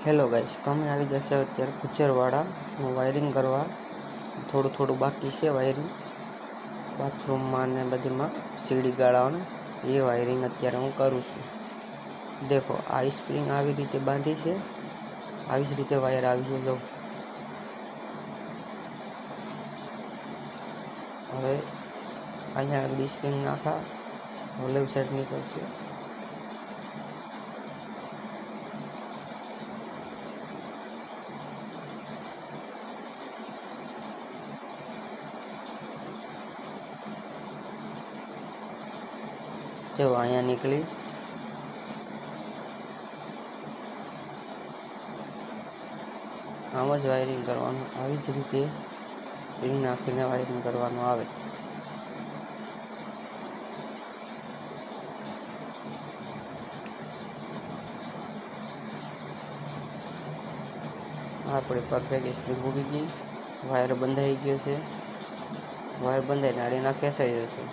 Hello guys, તમે આવી જશે અત્યારે કુચરવાડાનું વાયરિંગ કરવા. થોડું થોડું બાકી છે વાયરિંગ, બાથરૂમમાં ને બધીમાં સીડી ગાળાઓને એ વાયરિંગ અત્યારે હું કરું છું. દેખો, આ સ્પ્રિંગ આવી રીતે બાંધી છે, આવી જ રીતે વાયર આવી છે. જો હવે અહીંયા આગળ સ્પ્રિંગ નાખા, લેફ્ટ સાઈડ નીકળશે. જો અહીંયા નીકળી. આમ જ વાયરિંગ કરવાનું, આવી જ રીતે સ્પ્રિંગ નાખીને વાયરિંગ કરવાનું આવે. આપણે પરફેક્ટ સ્પ્રિંગ ઉડી ગઈ, વાયર બંધાઈ ગયો છે. વાયર બંધાઈને આડીના ખેંચાઈ જશે.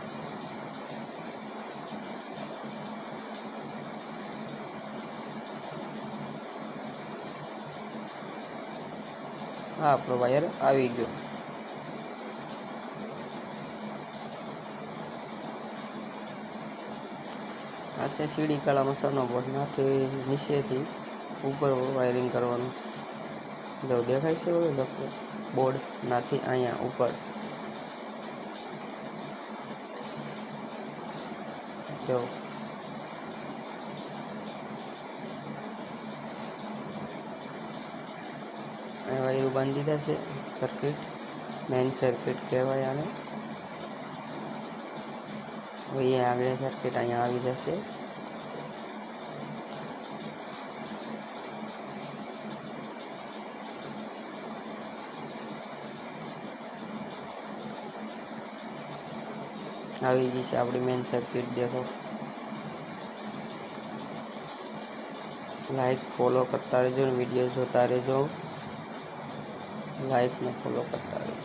આ આપણો વાયર આવી ગયો. આ છે સીડી કાળામાં સરનો બોર્ડ, નાથી નીચેથી ઉપર વાયરિંગ કરવાનું છે. જો દેખાય છે હવે બોર્ડ, નાથી અહીંયા ઉપર. જો વાયરો બાંધી દીધા છે. સર્કિટ, મેઇન સર્કિટ કહેવાય આને. હવે એ આગળ સર્કિટ અહીંયા આવી જશે. આવી ગઈ છે આપણી મેઇન સર્કિટ. દેખો, લાઈક ફોલો કરતા રહેજો, વિડીયો જોતા રહેજો. લાઈક ને ફોલો કરતા રહેજો.